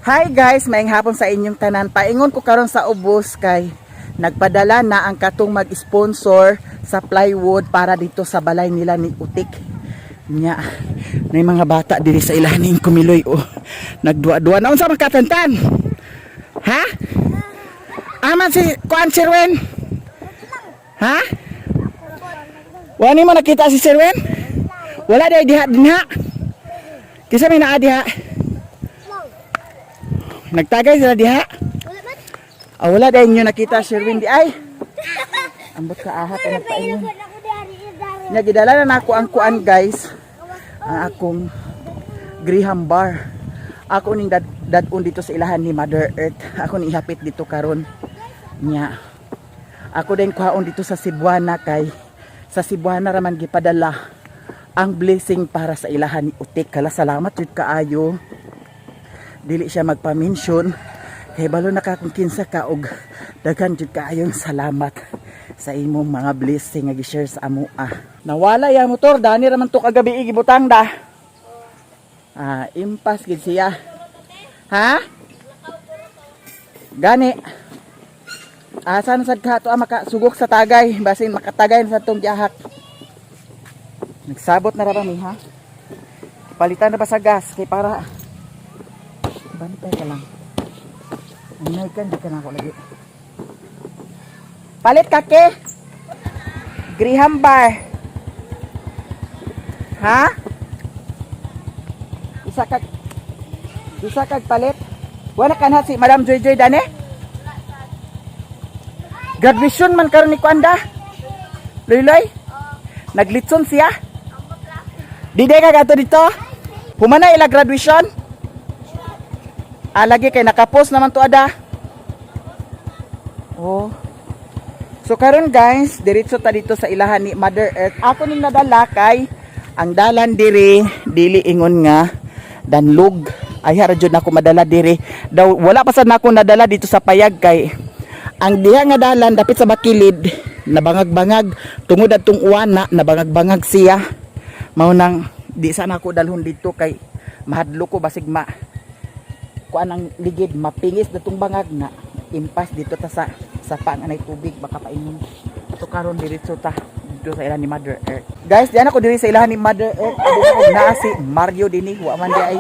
Hi guys, maayong hapon sa inyong tanan. Paingon ko karon sa ubos kay nagpadala na ang katong mag-sponsor sa plywood para dito sa balay nila ni Utik. Nya, may mga bata diri sa ilaning kumiloy oh. Nagduwa-duwa na unsa makatantan? Ha? Aman si Kuan Sirwen? Ha? Wani mo nakita si Sirwen? Wala day diha dinha. Kisa may naa diha. Nagtagay sila diha. Wala dahil nyo nakita Sherwin di ay. Ambot ka aha ka nagpaingon. Nagidala na ako ang kuan guys. Ang akong Graham bar. Ako ning dadun dito sa ilahan ni Mother Earth. Ako ning ihapit dito karon nya. Ako din kuhaon dito sa Cebuana kay sa Cebuana raman gipadala ang blessing para sa ilahan ni Utik. Kala salamat jud kaayo. Dili siya magpa-mention kay balo nakakungkinsa ka og daghan jud kaayong salamat sa imong mga blessing nga gi-share sa amo. Nawala ya motor dani ra man to kagabi gibutang da. Impas gid siya. Ha? Gani. Saan sad ka to makasugok sa tagay basin makatagay sa tong gihak. Nagsabot na ra ba mi ha? Palitan na ba sa gas kay para bantay ka lang. Anay ka, di ka na ako lagi. Palit ka ke? Graham bar. Ha? Isa kag palit? Wala ka na si Madam Joy Joy dane? Graduation man karon ni Kuanda? Loy-loy? Naglitson siya? Dide ka gato dito? Humana ila graduation? Lagi kay nakapost naman to ada. Oh. So karon guys, diretso ta dito sa ilahan ni Mother Earth. Ako ning nadala kay ang dalan diri dili ingon nga danlog. Ay hara jud nako madala diri. Daw wala pa sad nako nadala dito sa payag kay ang diha nga dalan dapit sa bakilid nabangag-bangag tungod adtong uwana nabangag-bangag siya. Mao nang di sana ako dalhon dito kay mahadlo ko basig kuan ang ligid mapingis datong bangag na impas dito ta sa pang anay tubig baka paingon. So karon diretso ta dito sa ilahan ni Mother Earth. Guys, diyan ako diri sa ilahan ni Mother Earth. Ako naa si Mario dinhi wa man di ay.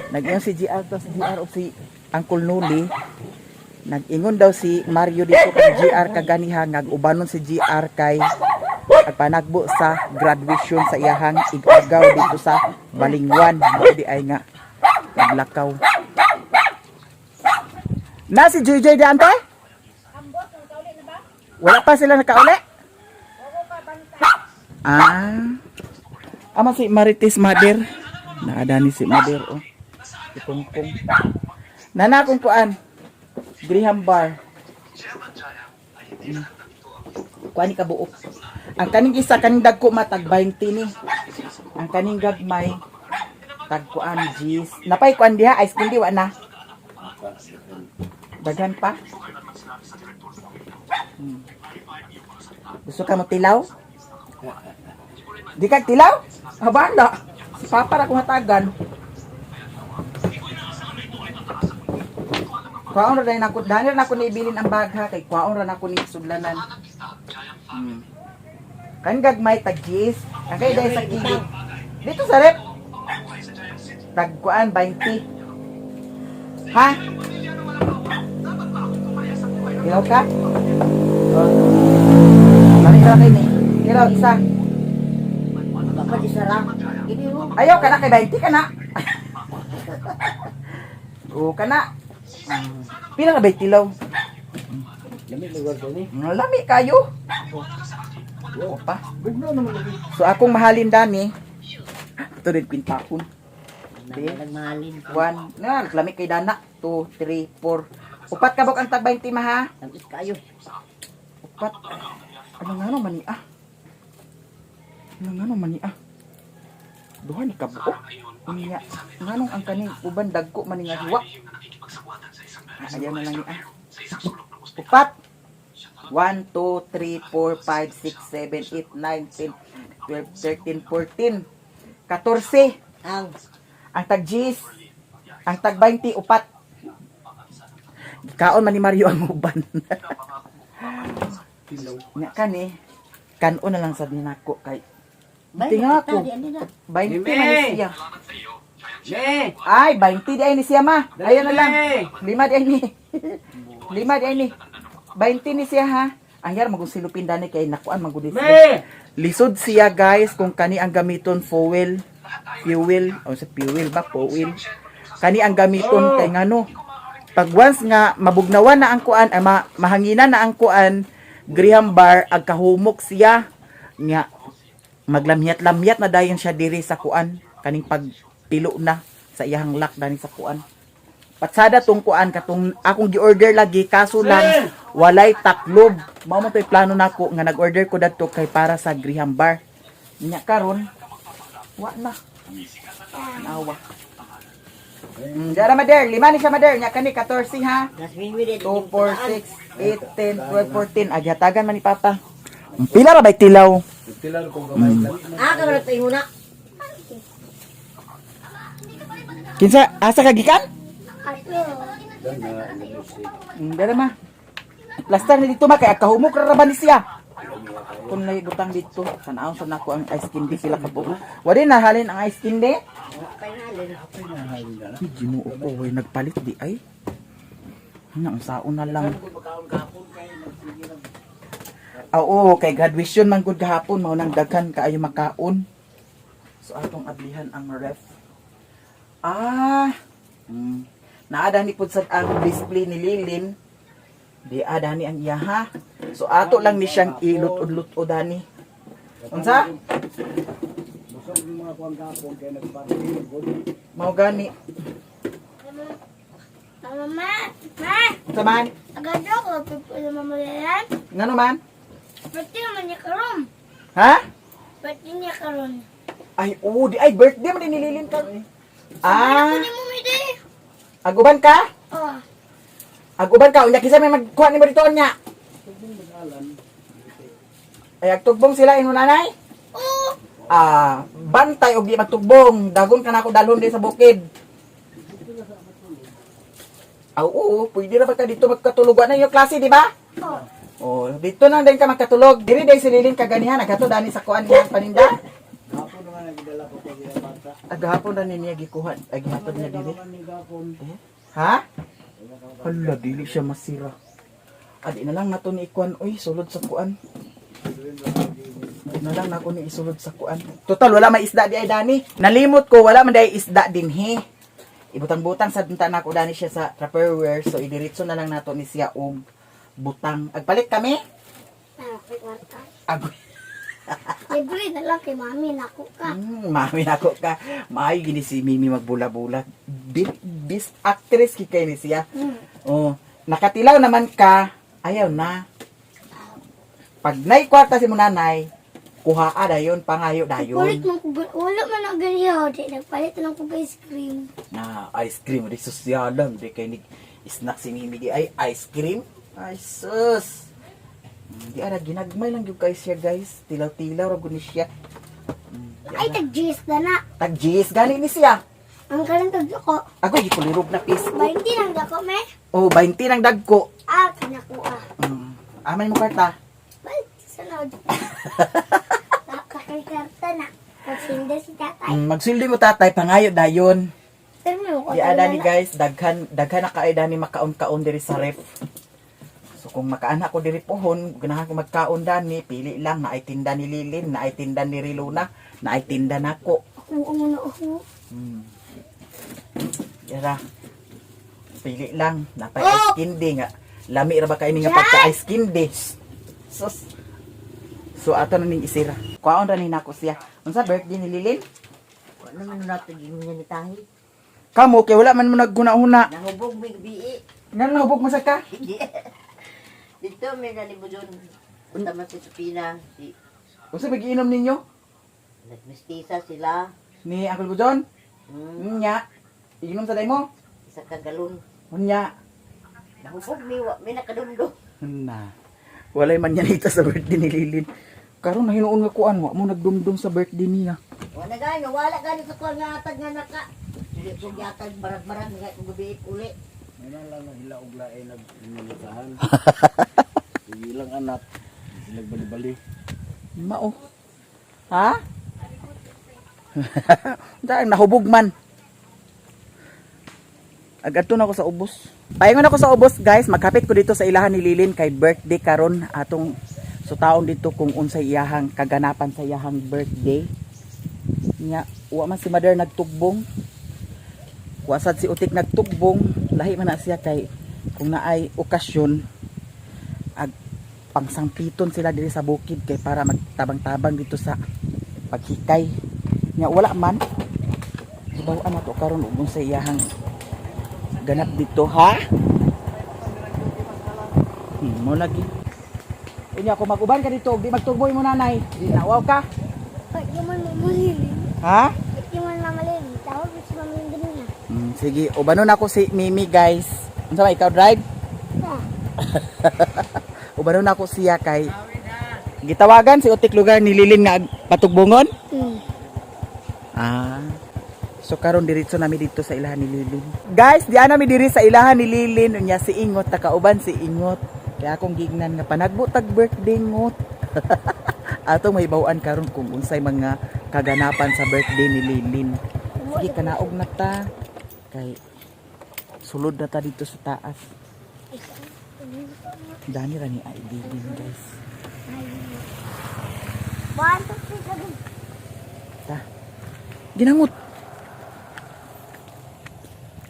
Nag-ingon si GR to si GR of si Uncle Nuli. Nag-ingon daw si Mario dito kay GR kaganiha nag-ubanon si GR kay panagbo sa graduation sa iyahang igagaw dito sa Balingwan. Di ay nga naglakaw. Na si Joy Joy diyan to? Wala pa sila nakauli? Ama si Marites Mother. Naadani si Mother oh. Ipungpong. Nana kung kuan. Graham bar. Kuan ka buok. Ang kaning isa kaning dagko matag 20 ni. Ang kaning gagmay tag kuan jeez. Napay kuan diha ice cream di wa na. Daghan pa. Gusto ka mo tilaw? Di ka tilaw? Habanda. Si Papa ra kung hatagan. Kwaon ra nako, dani ra nako ni ibilin ang bagha kay kwaon ra nako ni sudlanan. Kan gagmay tag jeez. Kay dai sa gilid. Dito sa rep. Tag kuan 20. Ha? Kilaw ka? Lari ka kayo ni. Kilaw, isa. Bakit isa lang? Ayaw ka na kay 20 ka na. Oo ka na. Pila ka ba tilaw? Lami lugar ko ni. Lami kayo. Oo pa. So akong mahalin dani. Ito rin pintakon. Nagmahalin. 1. Na, lami kay dana. 2, 3, 4. Upat ka bok ang tag 20 maha. Tapos kayo. Upat. Ano nga no mani ah? Ano nga no mani ah? Duha ni kabuok. Unya, nganong ang kaning uban dagko man nga hiwa. Ayaw na lang ni ah. Upat. 1, 2, 3, 4, 5, 6, 7, 8, 9, 10, 12, 13, 14. 14. Ang Ang tag-G's. Ang tag 20 upat. Kaon man ni Mario ang uban. Nya kani. Kanon na lang sa dinako kay. Tinga ko. 20 man ni siya. Ne! Ay, 20 di ay ni siya ma. Ayun na lang. 5 di ay ni. 5 di ay ni. 20 ni siya ha. Ang yar magsilupin dani kay nakuan magudi siya. Me! Lisod siya guys kung kani ang gamiton fuel. O sa fuel ba? Fuel. Kani ang gamiton kay ngano. Pag once nga mabugnawan na ang kuan, ay mahanginan na ang kuan, Graham bar ag kahumok siya nga maglamyat-lamyat na dayon siya diri sa kuan kaning pagpilo na sa iyang lock dani sa kuan. Patsada tong kuan katong akong gi-order lagi kaso lang walay taklob. Mao man toy plano nako nga nag-order ko dadto kay para sa Graham bar. Nya karon wa na. Nawa. Dara mader, 5 ni siya mader nya kani 14 ha. 2, 4, 6, 8, 10, 12, 14. Agyatagan man ni Papa. Pila ra bay tilaw? Ah, kamera tayo muna. Kinsa asa ka gikan? Dara ma. Plaster ni dito ma kay kahumok ra ba ni siya. Kung lay butang dito, sanaon sa nako ang ice candy sila ka po. Wala na halin ang ice candy. Ginoo ko way nagpalit di ay. Ang saon na lang. Oo, kay graduation man gud gahapon mao nang daghan kaayo makaon. So atong ablihan ang ref. Naada ni pud sad ang display ni Lilin. Di ada ni ang iya ha. So ato lang ni siyang ilut-udlut dani. Unsa? Mao gani. Mama, Unsa man? agad ako pipila mamalayan. Ngano man? Pati naman niya karon. Ha? Pati niya karon. Ay, di ay birthday man ni Lilin ka. Ano ni mo mide? Aguban ka? Oh, Aguban ka, unya kisa may magkuha ni mo dito niya. Ay, agtugbong sila ino nanay? oh, Bantay og di magtugbong. Dagon ka na ako dalhon din sa bukid. Oo, pwede na ba ka dito magkatulugan na yung klase, di ba? oh. Oh, dito na din ka magkatulog. Diri day sililin kaganihan, nagato dani sa kuan niya paninda. Agahapon na niya gikuha. Ay gihapon niya diri. Ha? Hala, dili siya masira. Adi na lang nato ni ikuan, oy, sulod sa kuan. Adi na lang nako ni isulod sa kuan. Total wala may isda di ay dani. Nalimot ko wala man day isda dinhi. Ibutang-butang sa dunta nako dani siya sa Tupperware, so idiretso na lang nato ni siya og butang. Agpalit kami? Ag Libre na lang kay mami nako ka. mami nako ka. Maayo gini si Mimi magbula-bula. Best actress kikay ni siya. Oh, nakatilaw naman ka. Ayaw na. Pag naikwarta si mo nanay, kuhaa dayon, pangayo Palit dayon. man ko wala man ang ganiyaw di nagpalit na lang ko ice cream. Na ice cream, di sosyalan. Di kay ni snack si Mimi di ay ice cream. Ay sus. Di ara ginagmay lang yung kay siya guys. Tilaw-tilaw ra gud ni siya. Ay tag-juice na na. Tag-G's gani ni siya. Ang kalang tag ako. Ako gikulirog na piso. 20 lang dako me. Oh, 20 ng dagko. Kinakuha. Amay mo karta. Balik sunod. Nakakaikarta na. Pagsinda si tatay. Magsildi mo tatay pangayo dayon. Pero mo ko Di ada ni guys, daghan na kaay dani makaon-kaon diri sa ref. So kung makaana ko diri pohon, ganahan ko magkaon dani, pili lang na ay tinda ni Lilin, na ay tinda ni Riluna, na ay tinda nako. Oo na ako. Yara. Pili lang, napay ice candy nga. Lami ra ba kay ni nga pagka ice candy? Sus. So ato na ning isira. Kuaon ra ni nako siya. Unsa birthday ni Lilin? Ano man natin niya ni Tahi? Kamo kay wala man mo nagguna-una. Nahubog may gabi. Ngano nahubog mo sa ka? Dito may nalibujon. Punta man si Supina. Si Unsa magiinom ninyo? nagmistisa sila. Ni Uncle Bujon? Hmm, Nya. Inom sa day mo? isa ka galon. Unya. Nahubog may nakadundo. Na. Walay man yan ito sa birthday ni Lilin. Karon na hinuon nga kuan wa mo nagdumdum sa birthday niya. Wala gani, wala gani sa kuwan nga atag nga naka. Hindi ko yatag barag-barag nga gabi uli. May na lang nahila og lain nagmulitahan. Ilang anak, sila bali-bali. Mao. Ha? Dahil nahubog man. Agadto na ako sa ubos. Paingon ako sa ubos, guys. Magkapit ko dito sa ilahan ni Lilin kay birthday karon atong sutaon dito kung unsay iyahang kaganapan sa iyahang birthday. Nya, wa man si mother nagtugbong. Wasad si Utik nagtugbong. Lahi man na siya kay kung naay okasyon ag pangsangpiton sila diri sa bukid kay para magtabang-tabang dito sa paghikay. Nya wala man. Ibawaan na to karon ug unsay iyahang ganap dito, ha? Mo lagi. Unya ako maguban ka dito, di magturboy mo nanay. Di nawaw ka. Pag yung man mamulili. Ha? Pag yung man mamalili. Tawag ko si mamulili ganun na. Sige, ubanon ako si Mimi, guys. Unsa ba ikaw drive? Ah. Ubanon ako siya kay gitawagan si Utik lugar ni Lilin nga patugbongon. Ah. So karon diretso nami dito sa ilahan ni Lilin. Guys, di ana mi diri sa ilahan ni Lilin unya si Ingot takauban si Ingot. Kaya akong gignan nga panagbo tag birthday ngot. Atong may bawaan karon kung unsay mga kaganapan sa birthday ni Lilin. Sige kanaog na ta. Kay sulod na ta dito sa taas. Dani ra ni ay Lilin, guys. Banto ko sa ganun. Ta. Ginangot.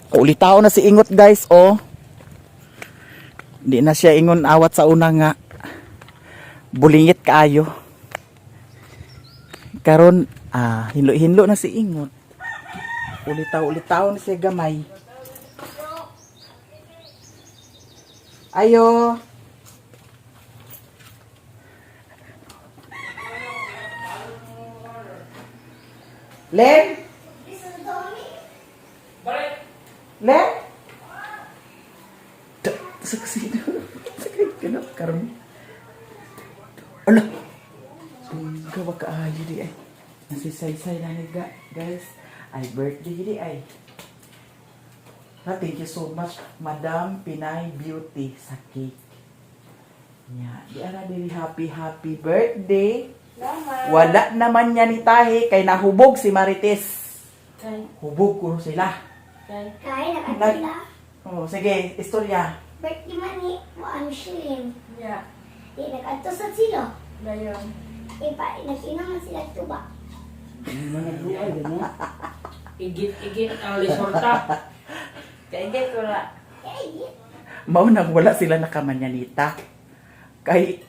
Ulitaw na si Ingot, guys, oh. Di na siya ingon awat sa una nga bulingit kaayo. Karon hinlo-hinlo na si Ingot. Ulitaw na siya gamay. Ayo. Len? Len? Saksi na. Sakit ka na. Karoon. Ala! Gawa ka ayo di ay. Nasisaysay na niga, guys. Ay, birthday di ay. Thank you so much, Madam Pinay Beauty sa cake. Yeah, di ana dili happy birthday. Wala naman niya ni Tahi kay nahubog si Marites. Hubog ko sila. Kaya nakatila. Oh, sige, istorya. Birthday man ni Muan Shilin. Yeah. Di nag-adto sa silo. Dayon. Nag-inangan sila tuba. Igit ang lisorta. Kaigit ko na. Kaya Mao nang wala sila nakamanyanita. Kay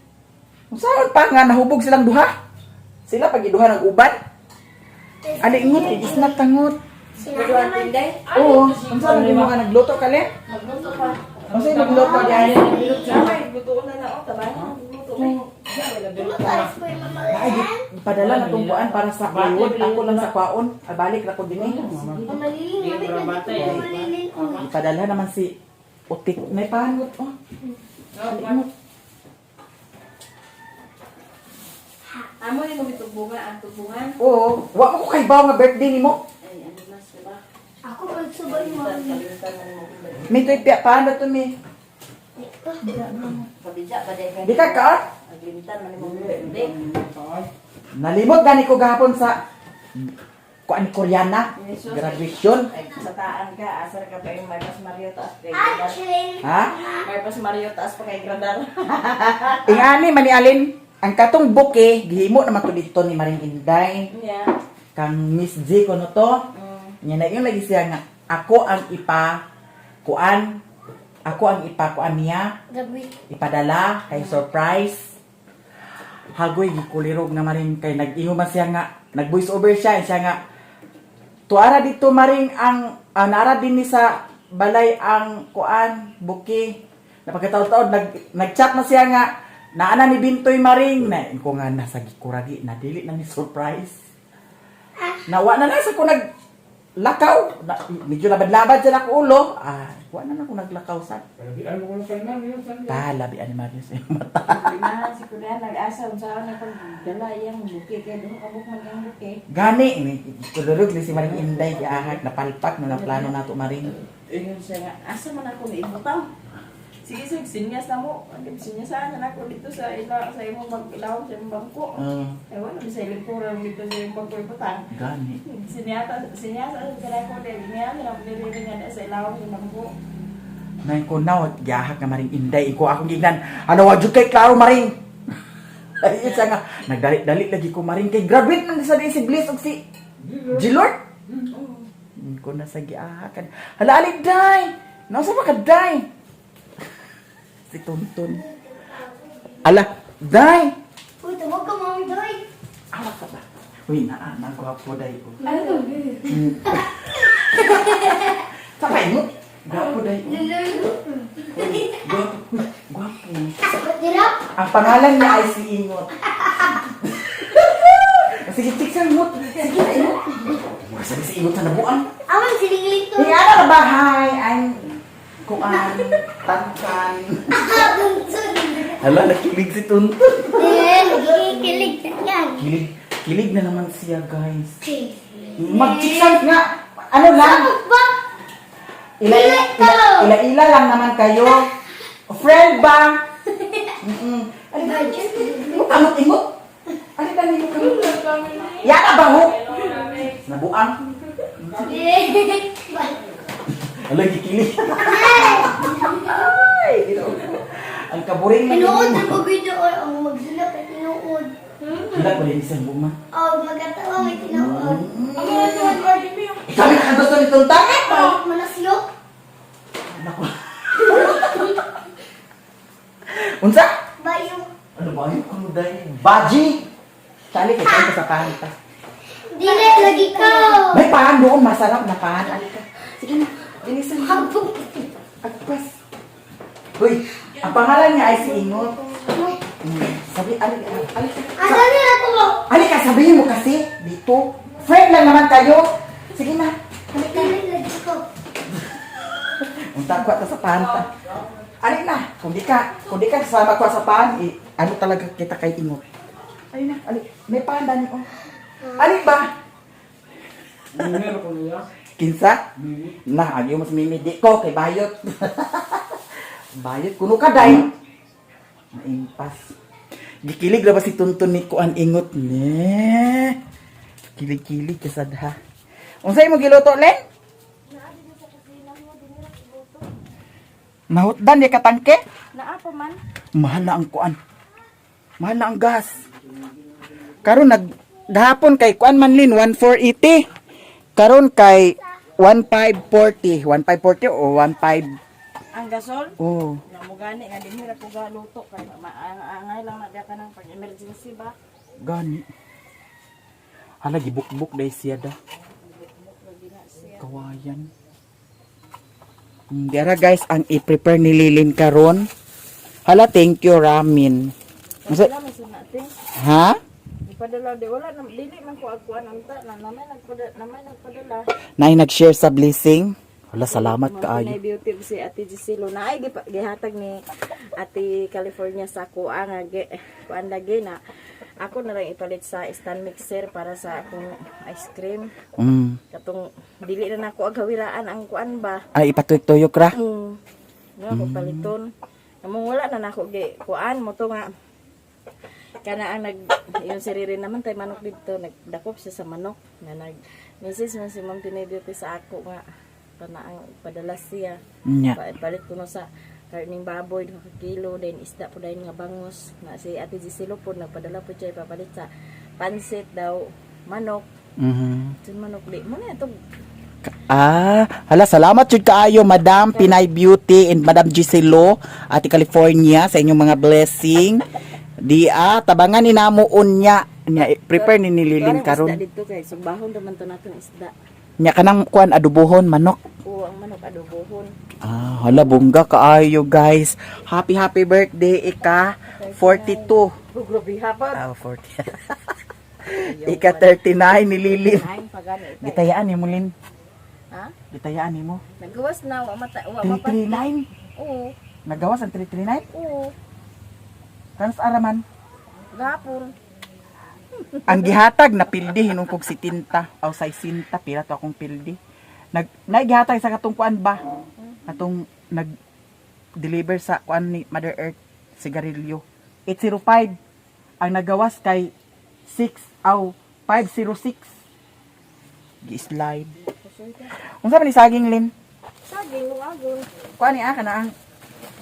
saan pa nga nahubog silang duha? Sila pag iduha ng uban. Ali ingot, is na tangot. sila naman. Oo, unsa man mo nga nagluto ka le? Magluto pa. Unsa nagluto diay? Lutoon na na o, tabay. Luto na. Tumaparas ko yung Ay, mamalayan. padala na tong kuan para sa bayod. Ako lang sa kwaon. Balik ra ko dinhi. Mamaliling namin na dito mamaliling. Ipadala naman si Utik. May pangot. Oh. Amo ni mo bitubungan ang tubungan. Oo. Wa ko kay bawo nga birthday nimo. Ay, ano na sila? Ako magsubay mo. Kalimutan mo. Mi toy piya paano to mi? Pabidya ba dahil Di ka ka? Naglimutan man mo birthday. Nalimot gani ko gahapon sa kuan Koreana graduation. Ay, sa taan ka, asar ka pa yung may pas Mario taas kay Ah, Gradar. Shilin. Ha? May pas Mario taas pa kay Gradar. Ingani man ni Alin, ang katong buke gihimo naman to dito ni Maring Inday. Yeah. Kang Miss J ko no to. Nya na yung lagi siya nga ako ang kuan niya Gabi. ipadala kay surprise. Hagoy gikulirog na maring kay nag-ingon man siya nga nag-voice over siya nga tuara dito maring ang naara din ni sa balay ang kuan buki. Napagkataon-taon nag-chat na siya nga naana ni Bintoy maring na ko nga nasa gikuragi na dili na ni surprise. Nawa na lang sa ko lakaw. Medyo labad-labad sa ako ulo. Wala na ako naglakaw sa. Labian mo ko lang na yun. Labi ani Marius sa iyong mata. Na si Kuya nag-asa unsa na pagdala iyang buki kay duha ka bukman ang buki. Gani ni kulurog ni si Maring Inday giahak na palpak na plano nato Maring. Ingon siya nga, asa man ako niibutaw? Sige, sige, sinyas na mo. Sinyasaan na ako dito sa imong mag-ilaw sa imong bangko. Ewan, sa ilingkuran dito sa imong bangko ibutang. Gani. Sinyasa sa ko din. Niya, nilapilirin nga sa ilaw sa bangko. Nay ko na giahak na Maring Inday iko akong gignan. Ano wa jud kay klaro Maring. Ay isa nga nagdali lagi ko Maring kay graduate man sa si Bliss ug si Gilord. Ko na sa giahakan. Hala ali day. Nasa ba ka day? Si Tonton. Ala, day. Uy, tawag ka mami, Doy. Awa ka ba? Uy, nagwapo day ko. Ano? Sabay mo? Gwapo day ko. Gwapo. Sagot dirap? Ang pangalan niya ay si Ingot. Sige, tiksan mo. Sige, Ingot. Sabi si Ingot sa nabuan. Aman, siling-ling to. Iya na bahay. Ang kuan, tangkan. Bunso. Hala, nakilig si Tonton. Nagikilig na yan. Kilig na naman siya, guys. Mag-tiksan nga. Ano lang? Sabog ba? Ila-ila lang naman kayo. Friend ba? Amot-imot. Ano ba nito kami? Yan na ba ho? Nabuang. Hala, kikilig. Ay, ang kaburing na Tinuod na ko video or ang magdulap ay tinuod. Hila ko rin isang buma. Oh, magkatawa may tinuod. Ikaw may nakagusto ni Tonton? Manasyo? Naku. Unsa? Bayo. Ano ba yun? Ano dahil? Baji! Sali ka tayo sa pahan ta. Dili, lagi ka. May pahan doon, masarap na pahan. Alika. Sige na, bilisan mo. Habog. Agpas. Uy, ang pangalan niya ay si Ingot. Sabi, alika. Asa nila ko? Alika, sabihin mo kasi, dito. Friend lang naman kayo. Sige na. Alika. Dili, lagi ko. Unta ko ata sa pahan ta. Alika na. Kung di ka kasama ko sa pahan, ano talaga kita kay Ingot. Ayun na, alik. May pahan dani, oh. Alik ba? Meron ko niya. Kinsa? Na, agyo mas mimidi ko kay bayot. Bayot kuno ka day. Naimpas. Gikilig ra ba si Tonton ni Kuan Ingot ne? Kilig-kilig ka sadha. Unsay mo giluto len? Nahutdan di katangke? Naa pa man. Mahal na ang kuan. Mahal na ang gas. Karon gahapon kay kuan man lin 1480. Karon kay 1540, 1540 o 15. Ang gasol, Oh, namugani nga dinhira ko galuto kay maangay lang na ka nang pag-emergency ba. gani. Hala gibukbuk dai siya da. Kawayan. Dara guys ang i-prepare ni Lilin karon. Hala, thank you ramen. Wala man sun natin. Ha? Ipadala de wala na dili man ko agkuan anta na namay nagpadala. Nay nag-share sa blessing. Hala, salamat kaayo. Pinay beauty si Ate Gisilo na ay gihatag ni Ate California sa kuha nga kuan lagi na ako na lang ipalit sa stand mixer para sa akong ice cream. Katong dili na nako agawiraan ang kuan ba. Ay, ipatuyok-tuyok ra. Na ko paliton. Namong wala na nako gi kuan mo to nga kana ang yung siriri naman tay manok dito nagdakop siya sa manok na message man si Ma'am Pinay Beauty sa ako nga kana ang padala siya. Nya. Palit ko no sa karning baboy 2 kilo then isda po dahil nga bangos na si Ate Gisilo po nagpadala po siya ipapalit sa pansit daw manok. Sin manok di mo na ito. Hala, salamat jud kaayo Madam Pinay Beauty and Madam Giselo, Ate California sa inyong mga blessing. Tabangan ni namuon nya prepare ni Lilin karon. Isda dito kay sugbahon naman to naton isda. Nya kanang kuan adubohon manok. Oo, ang manok adobohon. Hala, bongga kaayo guys. Happy birthday Ika 42. Grabe hapon. 40. Ika 39 ni Lilin. Ay pagani. Gitayaan ni Mulin. Ha? Gitayaan nimo. Nagawas na, wa mapa. 339. Oo, Nagawas ang 339. oo. Trans araman. Gapon. Ang gihatag na pildi hinungkog si Tinta aw say Sinta pila to akong pildi. Naggihatag sa katong kuan ba? Katong nag deliver sa kuan ni Mother Earth sigarilyo. 805 ang nagawas kay 6 aw 506. Gi-slide. Unsa man ni saging Lin? Saging, wagon. Kuan ni kana ang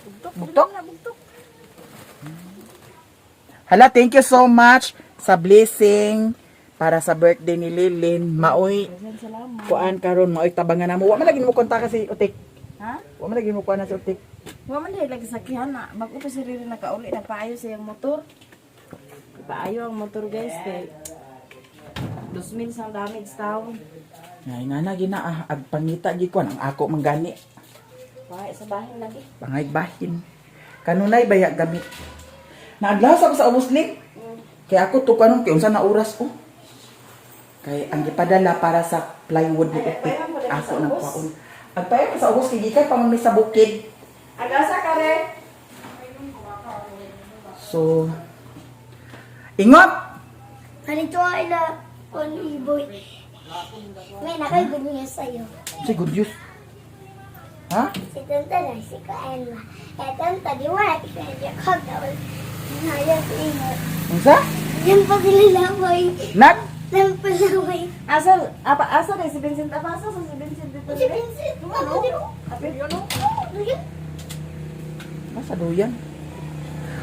Bugtok. Bugtok? Bugtok? Bugtok. hala, thank you so much sa blessing para sa birthday ni Lilin. Maoy Salamat. kuan karon maoy tabangan namo. Wa man lagi mo kontak si Utik. Ha? Wa man lagi mo kuan na si Utik. Wa man dahil lagi sakihan na. Bago pa si Riri nakauli, nagpaayo siyang motor. Nagpaayo ang motor guys. Kay 2,000 sa damage taon. Ngay nga na gina agpangita gi kuan ang ako manggani. Bahay sa bahay lagi. Pangay bahin. Kanunay baya gamit. Naadlaw sa ko sa Muslim. Kaya ako to kanong kay unsa na oras ko. Kay ang gipadala para sa plywood ni Utik. Ako nang kuan. Agpayo ko sa ubos kay gikan pa man sa bukid. Agasa ka re. So ingot. Halito ay na on iboy. May nakagod niya sa'yo. Si good news. Ha? Si Tanta na si Kaen na. Eh Tanta, di wala kita niya kagawal. Naya si Ingat. Unsa? Yan pa sila lamay. Nag Yan pa lamay. Asa na si Vincent apa asa sa si Vincent dito Si Vincent, ano dito? Apil yun no? Masa doyan?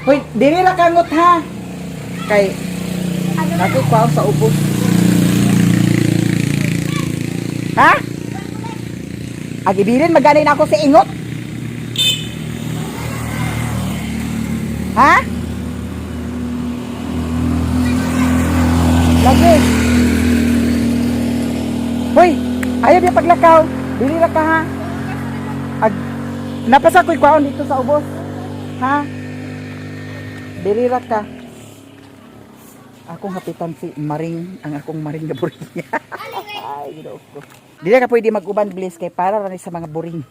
Hoy, dili ra kangot ha. Kay ako pa sa ubos. Ha? Agibirin maganin ako sa ingot. Ha? Lagi. Hoy, ayaw niya paglakaw. Dili ra ka ha. Napasa ko'y kwaon dito sa ubos. Ha? Dili ra ka. Akong hapitan si Maring, ang akong Maring na buring niya. Ay, ginoo ko. Dili ka pwede mag-uban, please, kay para rin sa mga buring.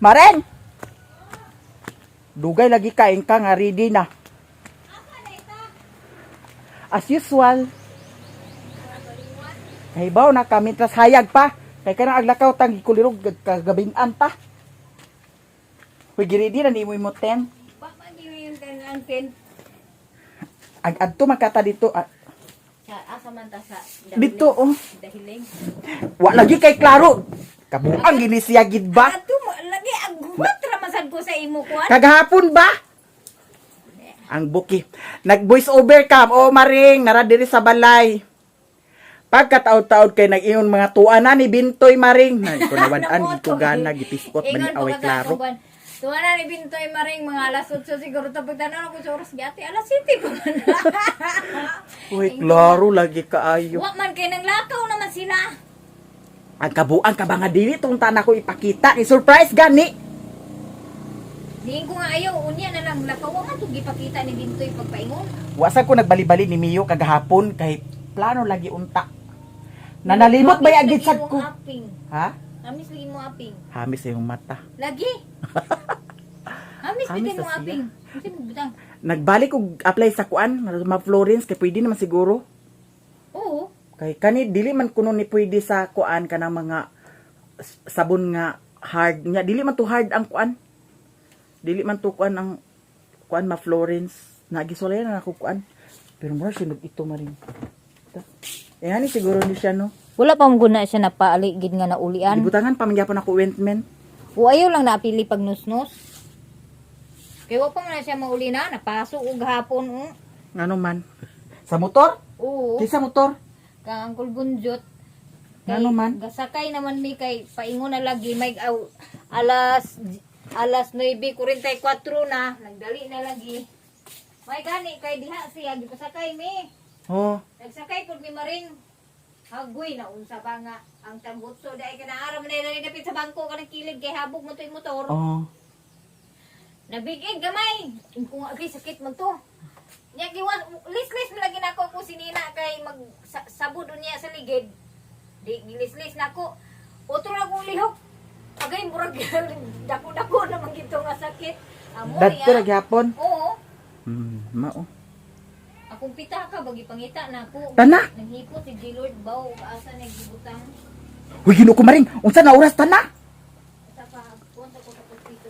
Maring! Dugay lagi kain ka nga, ready na. As usual. Kahibaw na kami, tas hayag pa. Kay ka na aglakaw tang ikulirog kagabingan pa. Uy, giridi na ni mo mo 10. Ag-adto makata dito. Asa man ta sa Dito, oh. dahiling. Wa lagi kay klaro. Kabuang gini siya gid ba? Ato mo lagi ang gumat ra masad ko sa imo kuan. Kagahapon ba? Ang buki. Nag-voice over cam. O Maring, nara diri sa balay. Pagkataod-taod kay nag-ingon mga tuana ni Bintoy Maring. Kunawan-an gid ko gana gipispot man ni away klaro. Tuwa na ni Bintoy Maring mga alas 8 siguro tapos tanaw ko sa oras gyati alas 7 pa man. Uy, klaro lagi kaayo. Wa man kay nang lakaw naman sila. Ang kabuang ka ba nga dili tong tanan ko ipakita. I-surprise gani. Diin ko nga ayaw unya na lang lakaw wa man tug gipakita ni Bintoy pagpaingon. Wasa ko nagbali-bali ni Mio kagahapon kay plano lagi unta. Nanalimot ba yagid sad ko? Ha? Amis lagi mo aping. Hamis yung mata. Lagi. Amis Hamis bitin mo na siya. aping. Kasi mo butang. Nagbalik og apply sa kuan, mga Florence kay pwede naman siguro. Oo. Kay kani dili man kuno ni pwede sa kuan kanang mga sabon nga hard nya. Dili man to hard ang kuan. Dili man to kuan ang kuan ma Florence. Nagisulayan na ako kuan. Pero mura sinog ito maring. Eh hani siguro ni siya no. Wala pa mong guna siya na paaligid nga naulian. Gibutangan pa mangyapon ako ointment. O ayaw lang napili pag nusnos. Kaya wa pa nga siya mauli na, napasok og hapon. Ngano man. Sa motor? Oo. Di sa motor? Kang Uncle Bunjot. Ngano man? Gasakay naman mi kay paingon na lagi may alas 9:44 na, nagdali na lagi. May gani kay diha siya gipasakay mi. Oh. Nagsakay pud mi maring. Hagoy na unsa ba nga ang tambutso dai kana aram na dapit sa bangko kanang kilid kay habog mo toy motor. Oh. Nabigig gamay. Kung agay sakit man to. Nya giwas lis-lis lagi nako ko sinina kay mag sabod niya sa ligid. Di gilis-lis na ko. Otro na kong lihok. Agay murag dako-dako naman gito nga sakit. Amo Dadto ra gyapon. Oo. Mao. Akong pita ka bagi pangita na ako. Tana. Nanghipot si G-Lord baw asa nagbutang. Uy, Ginoo ko maring. Unsa na oras tana? Sa pa punta ko tapos dito.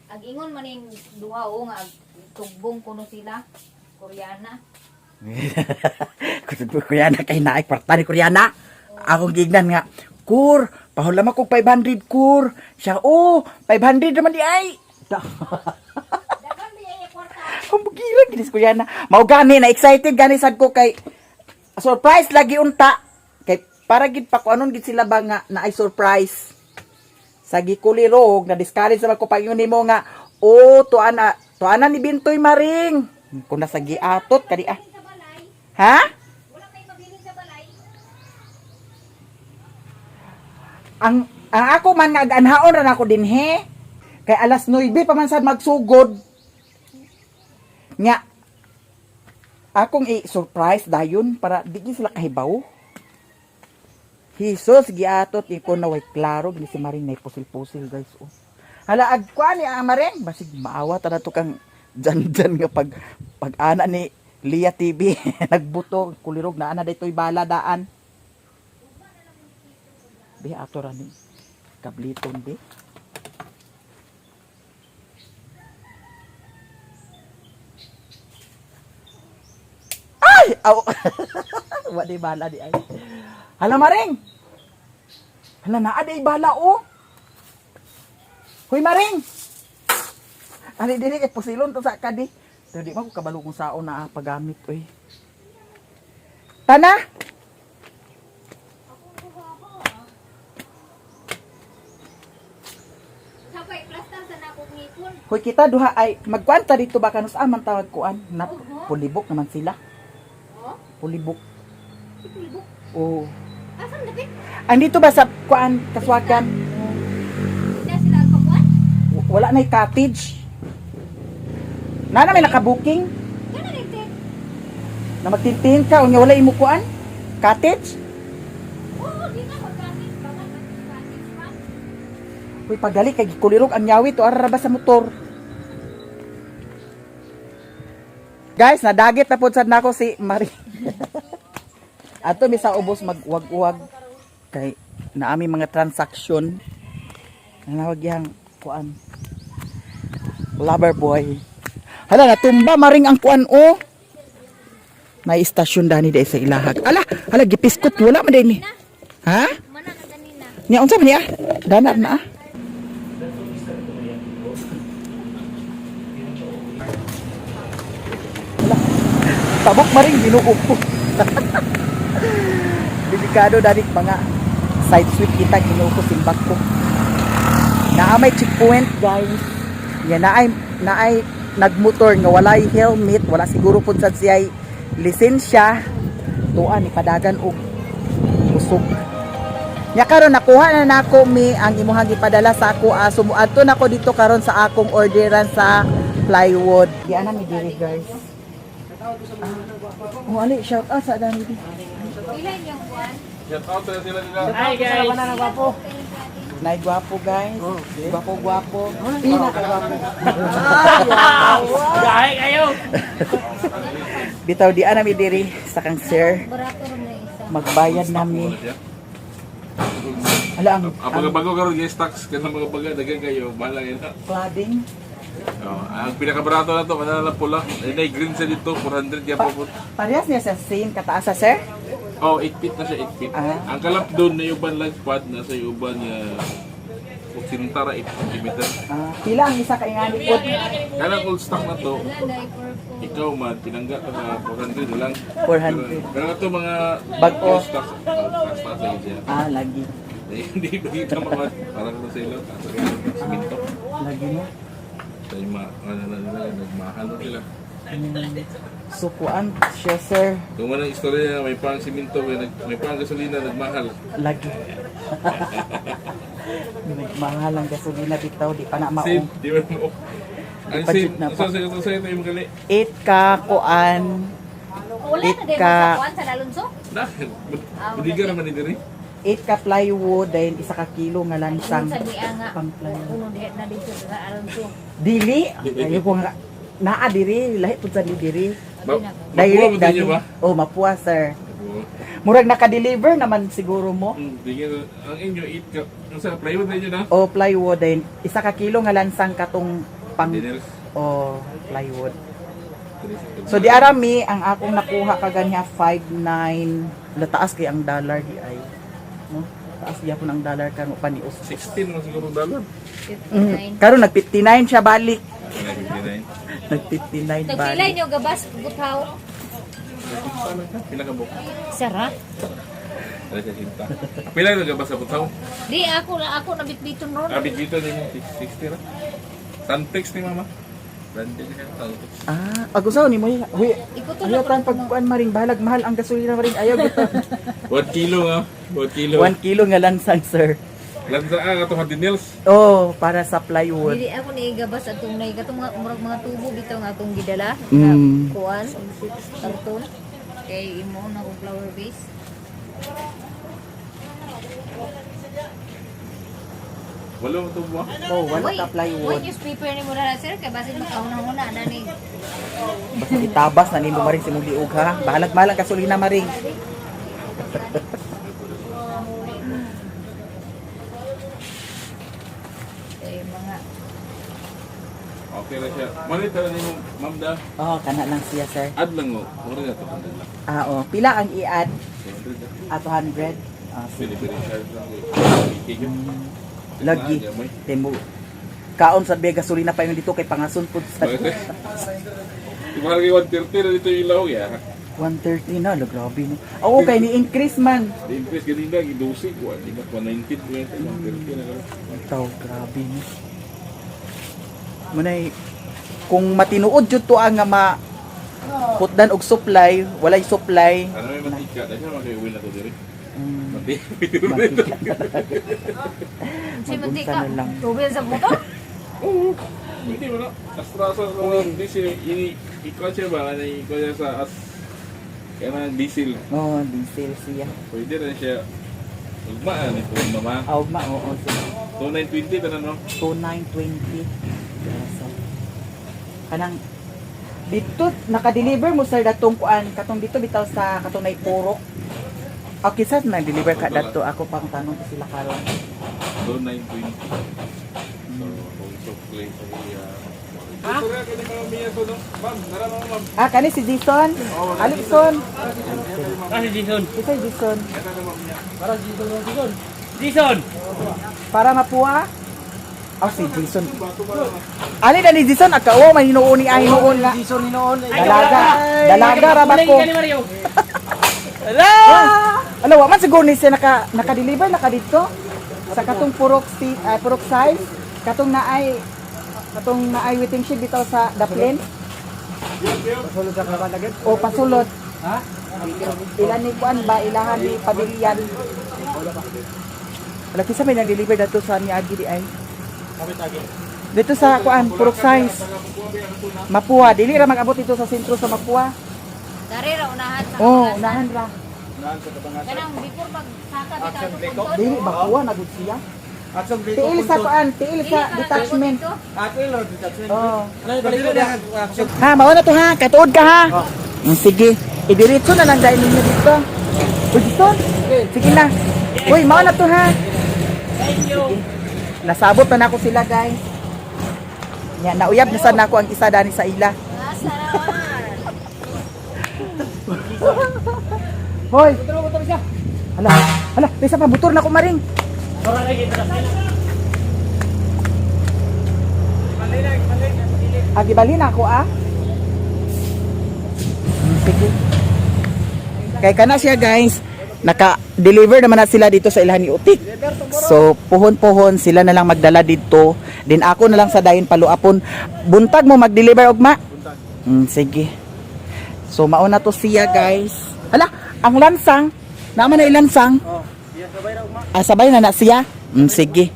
Ag-ingon man ning duha o nga tugbong kuno sila. Koreana. Kuryana kay naay kwarta ni Kuryana. Akong gignan nga, Kur, pahulam ako 500 Kur. Siya, 500 naman di ay. Dagan biya kwarta. Kumbugiran ginis Kuryana. Mao gani na excited gani sad ko kay surprise lagi unta. Kay para gid pa ko anon gid sila ba nga na ay surprise. Sa gikulirog na discourage sa ko pag nimo nga, tuana ni Bintoy Maring. Kung nasa giatot kadi ah. Sa balay. Ha? Wala may mabiling sa balay. Ang ako man nga anhaon ra nako dinhe. Kay alas 9 pa man sad magsugod. Nga akong i-surprise dayon para di gyud sila kahibaw. Jesus giatot iko na way klaro gini si Maring nay pusil-pusil guys. Oh. Hala agkuan ni Maring basig maawa ta nato kang jan nga pag-ana ni Lia TV nagbuto kulirog na ana daytoy bala daan. Be ato ra ni kabliton be. Ay! Aw! Wa di bala di ay. Hala Maring. Hala naa day bala oh. Hoy Maring. Ani dili kay pusilon to sa kadi. Pero di man ko kabalo kung saon na pagamit oy. Tana. Sapay plaster sa nakong ngipon. Hoy kita duha ay magkuanta dito ba kanus aman tawag kuan na pulibok naman sila. Oh, Pulibok. ipulbok. Oh. Asan dapat? Andito ba sa kuan kaswagan? Hindi sila ang kapuan? Wala na cottage. Na may nakabuking Gana nito. na magtintin ka unya wala imo kuan? Cottage? Oo, di na magkakit. Bakit magkakit pa? Hoy pagali kay gikulirog ang nyawi to ara ba sa motor. Guys, nadagit na pud sad nako si Marie. Ato mi sa ubos magwag-wag kay naami mga transaksyon. Nanawag yang kuan. Lover boy. Hala natumba maring ang kuan o. May istasyon dani day sa ilahag. Hala gipiskot wala man day ni. Ha? Mana ka ganina? Nya unsa man niya? Dana na ah. Hala. Tabok maring binuog ko. Delikado dani mga side sweep kita ginuog ko simbak ko. Naamay checkpoint guys. Ya naay nagmotor nga walay helmet, wala siguro pud sad siya lisensya. Tuan ni padagan og usog. Nya karon nakuha na nako mi ang imuhang gipadala sa ako sumuadto nako dito karon sa akong orderan sa plywood. Di ana mi diri guys. Ali shout out sa dami di. Ilan yung kuan? Hi guys. Nay gwapo guys. Gwapo. Pina ka gwapo. Gahay kayo. Bitaw di ana mi diri sa kang sir. Barato rin na isa. Magbayad nami. Ala ang Ang bago karon guys tax kana mga baga dagan kayo bahala yan. cladding. Ang pinakabarato na to kana lang pula. Ay green sa dito 400 ya po. Parehas niya sa same kataas sa sir. Oh, 8 feet na siya 8 feet. Ah. Ang kalap doon na uban lagpad na sa uban niya 80 8 cm. Pila ang isa ka ingani pod. Kana old stock na to. Wala na i-purple. Ikaw man pinangga ka na 400 na lang. 400. Pero ito mga Bag-o. old stock sa siya. Lagi. Hindi ba kita mga parang sa ilo sa simento. Lagi mo. Sa mga ano na nila nagmahal na sila. Sukuan siya sir. Kung manang istorya may pang simento, may pang gasolina nagmahal. Lagi. Mahal ang gasolina bitaw di pa na Same, maong. di ba mo? Ang Budget same, na pa. sa ito yung gali. 8 ka kuan. Wala na din Ika. sa kuan sa Alonso? Na, budiga naman ni diri. 8 ka plywood, then isa ka kilo nga lansang Sa diya nga. pang plywood. Puno diha na dito sa alam ko. Dili, ayo ko nga naa diri, lahi pud sa diri. Direct Dali. ba? Oh, mapuwa sir. Murag naka-deliver naman siguro mo. Tingin ang inyo eat ka. Ang sa plywood na inyo na. O plywood din. Isa ka kilo nga lansang katong pang Dinners. o plywood. So di arami ang akong nakuha kaganya 5.9. Lataas kay ang dollar di ay. No? Taas di ako ng dollar kano panius. 16 na siguro dollar. 59. Karon nag 59 siya balik. 59. Nag 59 Tagpilay balik. nyo gabas butaw. Pila ka buka? Sara. Dali sa sinta. Pila ka ba sa butaw? Di ako nabitbiton ron. Abit dito ni mo 60 ra. Suntex ni mama. Branded ka Suntex. Agusaw ni mo. Huy, Ikuto ayaw na tan pagkuan maring balag mahal ang gasolina maring ayaw gito. 1 kilo nga. 1 kilo. 1 kilo nga lansang sir. Lansa ka to Daniels. Oh, para sa plywood. Dili ako ni gabas atong nay katong murag mga tubo bitaw nga atong gidala. Mm. Kuan, karton. Kay imo na kong flower base. Wala mo to ba? Oh, wala Uy, ka plywood. newspaper ni mo na sir kay basin makauna-una na ni. Basta itabas na nimo maring simong liog ha. Balag-balag gasolina maring. Kay mga Okay na siya. Manita na mo ma'am da. Oh, kana lang siya sir. Add lang mo. Mura na to kanila. Oh, pila ang i-add? 200 na. 200. Pili charge lang. Ikigyo. Lagi. Temo. Kaon sa biya gasolina pa yun dito kay pangason pud sa Mahal kay 130 na dito yung ilaw ya. 130 na, lo grabe no. Oo, kay ni increase man. The increase ganina gidusi ko. Di ba 119 ko yan. 130 na lang. Ito, grabe no. Munay kung matinuod jud to ang nga ma putdan og supply, walay supply. Ano may mantika? Dahil siya makakiuwi na to diri. Mati. si Mag-unsa mantika. na lang. Tubig sa buto. Hindi mo na. Astrasa ko diesel. Ikaw siya ba? Ikaw siya sa as. Kaya na diesel. Oh, diesel siya. Pwede rin siya. Ugmaan ito mama. Aw ma, oo. 2920 na no? 2920. Kanang dito naka-deliver mo sir datong kuan katong dito bitaw sa katong nay purok. Okay sir, nag-deliver ka dato ako pang tanong ko sila karon. 2920. So, kung supply sa iya. Ha? Ito rin, kaya mga miya to, no? Ma'am, nara mo, ma'am. Kani si Jason. Alipson. Si Jason. Ito si Jason. Kaya na, ma'am, niya. Jason! Para mapuwa. Oh, si Jason. Ali na ni Jason akaw man hinuon ni ay hinuon nga. Jason hinoon. Dalaga ra ba ko? Ala! Ala wa man siguro ni siya naka-deliver naka dito sa katong purok purok size katong naay waiting shed bitaw sa Daplin. Pasulod sa kabalagid. O pasulod. Ha? Ilan ni kuan ba ilahan ni pabilian. Wala kisa may nag-deliver dato sa ni Agi di ay. Kapit agi. Dito sa kuan purok size. Mapua dili ra mag-abot dito sa sentro sa Mapua. Dari ra unahan sa. Oh, unahan ra. Kanang before magsaka bitaw to. Dili Mapua na gud siya. Aksong Tiil sa kuan, tiil sa detachment. Ako yung Lord detachment. Oh. Ano yung balik na aksyon? Ha, mao na to ha. Katuod ka ha. Sige. Idiretso na lang dahil ninyo dito. O dito? Sige na. Uy, mao na to ha. Sige. Nasabot na ako sila guys. Yan, nauyab na sana ako ang isa dani sa ila. Asa naman. Hoy! Hala, hala, bisa pa motor na ko maring. Bali na ako ah. Sige. Kay kana siya guys, naka-deliver naman na sila dito sa ilahan ni Utik. So, puhon-puhon sila na lang magdala dito. Din ako na lang sa dayon paluapon. Buntag mo mag-deliver ogma? Sige. So, mauna to siya guys. Hala, ang lansang. Naman na ilansang. Sabay na na siya? Sige.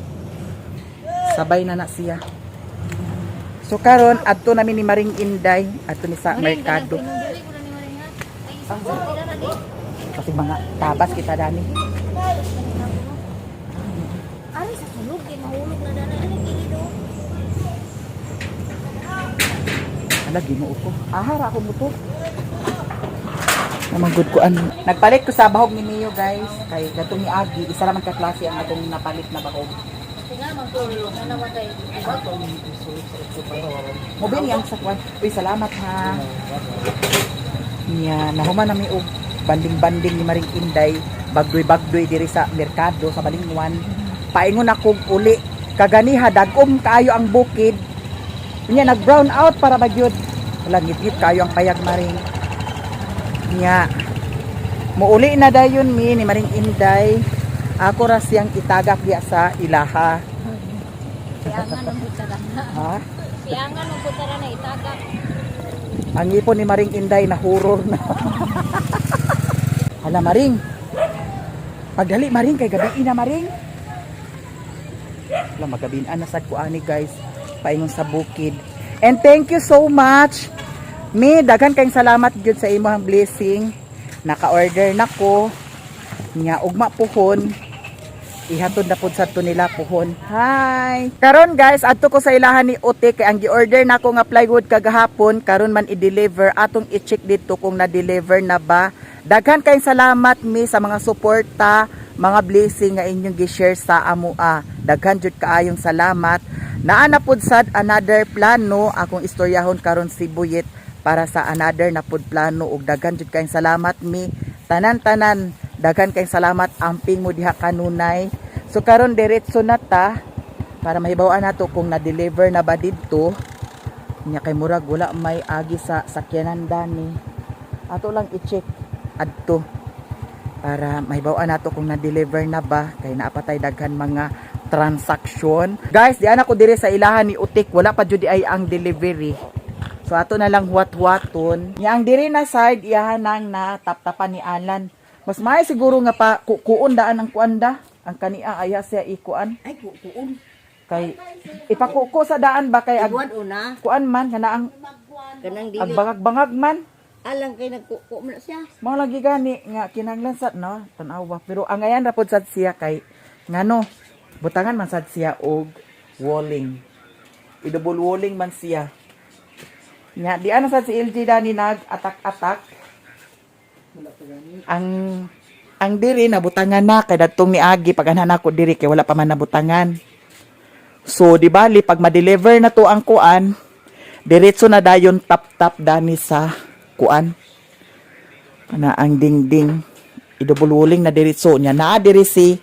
Sabay na na siya. So karon adto namin ni Maring Inday, adto ni sa merkado. Pinundili ko na ni Maringa. Ay, isang sila na di. Basig mga tabas kita dani. Ari sa sulog kay mahulog na dana ani gilido. Ala Ginoo ko. Ahara ako mo to. Naman good ko nagpalit ko sa bahog ni Mio guys. Kay gatong ni Agi, isa naman ka klase ang atong napalit na bahog. Tinga man tulog na namatay. Mobili ang sakwan. Uy, salamat ha. Nya, nahuman nami og banding-banding ni Maring Inday, bagdoy-bagdoy diri sa merkado sa Balingwan. Paingon ako uli kaganiha dagom kaayo ang bukid. Nya nag-brown out para bagyod. Wala ngit-ngit kayo ang payag Maring. Nya, muuli na dayon mi ni Maring Inday. Ako ra siyang itagak diya sa ilaha. Siangan ng butarana. Ha? Siangan ng butarana itagak. Ang ipon ni Maring Inday na horror na. Hala Maring. Pagdali Maring kay gabi na Maring. Hala magabinan na sad ko ani guys. Paingon sa bukid. And thank you so much. Mi daghan kayong salamat gyud sa imong blessing. Naka-order na ko. Nya ugma puhon. Ihatod na pud sa to nila puhon. Hi. Karon guys, adto ko sa ilahan ni Ote kay ang gi-order nako nga plywood kagahapon, karon man i-deliver. Atong i-check dito kung na-deliver na ba. Daghan kayong salamat mi sa mga suporta, mga blessing nga inyong gi-share sa amua. Daghan jud kaayong salamat. Naa na pud sad another plano akong istoryahon karon si Buyet para sa another na pud plano ug daghan jud kayong salamat mi. Tanan-tanan daghan kayong salamat amping mo diha kanunay. So karon diretso na ta para mahibaw-an nato kung na-deliver na ba didto. Nya kay murag wala may agi sa sakyanan dani. Ato lang i-check adto para mahibaw-an nato kung na-deliver na ba kay naapatay daghan mga transaksyon. Guys, diyan ako dire sa ilahan ni Utik, wala pa jud ay ang delivery. So ato na lang huwat-huwaton. Nya ang diri na side iyahan nang na tap-tapan ni Alan. Mas may siguro nga pa kuon daan ang kuanda. Ang kania aya siya ikuan. Ay, kuon. Kay ipakuko sa daan ba kay Agwad una. kuan man kana ang Kanang dili. agbangag-bangag man. Alang kay nagkuko man siya. Mao lagi gani nga kinahanglan sad no tan-awa. Pero ang ayan ra pod sad siya kay ngano butangan man sad siya og walling. I-double walling man siya. Nya di ana sad si LG dani nag-atak-atak. Ang diri nabutangan na kay dadtong ni Agi paganahan ako diri kay wala pa man nabutangan. So di bali pag ma-deliver na to ang kuan, diretso na dayon tap-tap dani sa kuan. Ana ang dingding idubululing na diretso nya naa diri si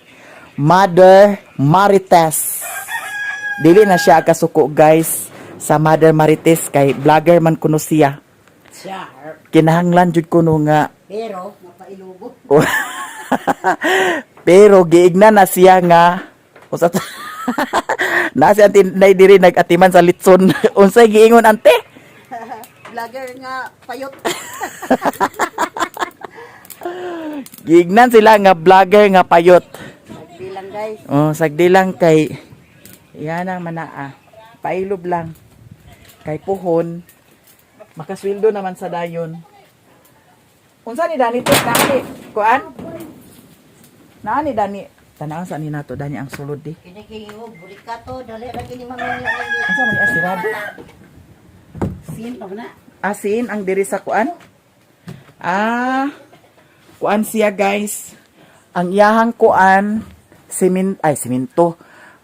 Mother Marites. Dili na siya kasuko guys sa Mother Marites kay vlogger man kuno siya. Kinahanglan jud kuno nga Pero mapailubo. pero giigna na siya nga usa na si Auntie Nay diri nagatiman sa litson. Unsay giingon ante? Vlogger nga payot. Giignan sila nga vlogger nga payot. Bilang guys. Oh, sagdi lang kay yan ang manaa. Pailob lang. Kay puhon. Makasweldo naman sa dayon. Unsa ni Dani to? Nani? Kuan? Nani Dani? Tanaw sa ni nato Dani ang sulod di. Kini kayo bulikato dali ra kini mamaya lagi. Unsa man asirad? Sin pa na. Asin ang diri sa kuan? Kuan siya guys. Ang iyahang kuan simento.